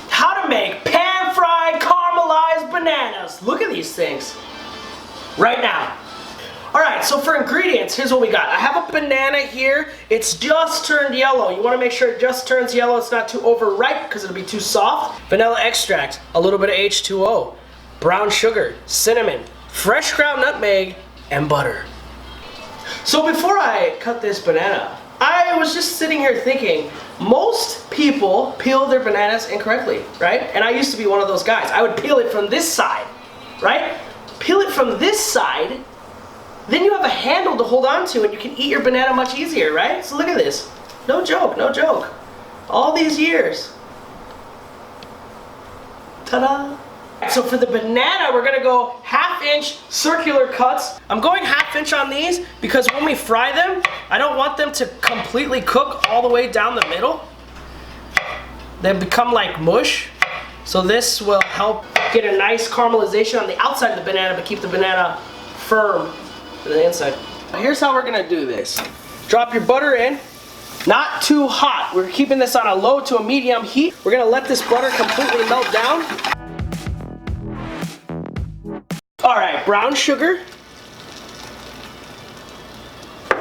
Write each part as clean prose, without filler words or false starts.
How to make pan-fried caramelized bananas. Look at these things. Right now. Alright, so for ingredients, here's what we got. I have a banana here. It's just turned yellow. You want to make sure it just turns yellow. It's not too overripe because it'll be too soft. Vanilla extract, a little bit of H2O, brown sugar, cinnamon, fresh ground nutmeg, and butter. So before I cut this banana, I was just sitting here thinking, most people peel their bananas incorrectly, right? And I used to be one of those guys. I would peel it from this side, right? Peel it from this side, then you have a handle to hold on to and you can eat your banana much easier, right? So look at this. No joke, no joke. All these years. Ta-da! So for the banana, we're gonna go 1/2 inch circular cuts. I'm going 1/2 inch on these because when we fry them, I don't want them to completely cook all the way down the middle. They become like mush. So this will help get a nice caramelization on the outside of the banana, but keep the banana firm on the inside. Here's how we're gonna do this. Drop your butter in. Not too hot. We're keeping this on a low to a medium heat. We're gonna let this butter completely melt down. All right, brown sugar.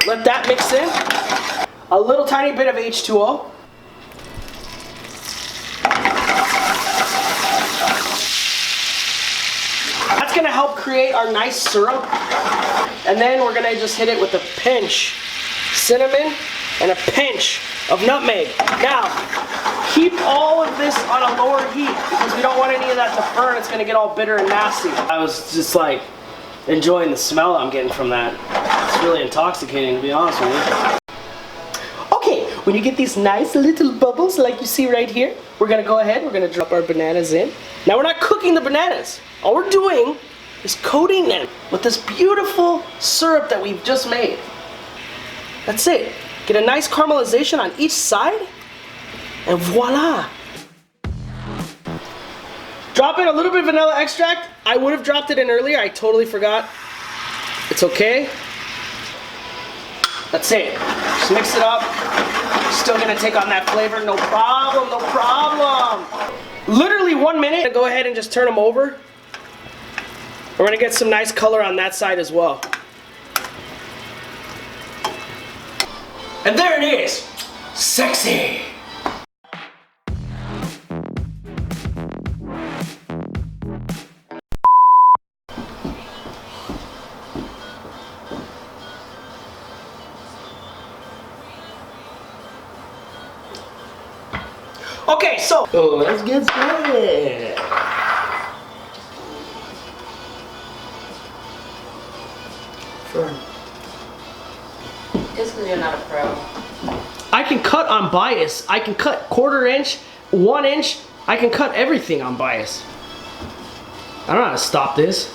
Let that mix in. A little tiny bit of H2O. That's gonna help create our nice syrup. And then we're gonna just hit it with a pinch cinnamon and a pinch of nutmeg. Now, keep all of this on a lower heat because we don't want any of that to burn. It's gonna get all bitter and nasty. I was just like enjoying the smell I'm getting from that. It's really intoxicating, to be honest with you. Okay, when you get these nice little bubbles like you see right here, we're gonna go ahead, we're gonna drop our bananas in. Now we're not cooking the bananas. All we're doing is coating them with this beautiful syrup that we've just made. That's it. Get a nice caramelization on each side, and voila! Drop in a little bit of vanilla extract. I would have dropped it in earlier. I totally forgot. It's okay. That's it. Just mix it up. Still gonna take on that flavor. No problem, no problem. Literally 1 minute. Go ahead and just turn them over. We're gonna get some nice color on that side as well. And there it is. Sexy. Okay, so let's get started. Firm. Just because you're not a pro. I can cut on bias. I can cut 1/4 inch, 1 inch. I can cut everything on bias. I don't know how to stop this.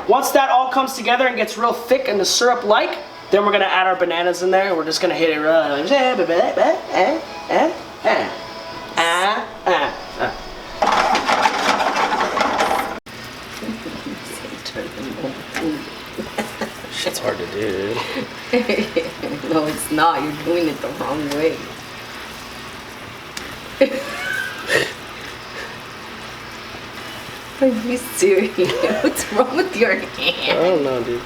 Once that all comes together and gets real thick and the syrup-like, then we're gonna add our bananas in there and we're just gonna hit it right like Shit's hard to do. No, it's not. You're doing it the wrong way. Are you serious? What's wrong with your hand? I don't know, dude.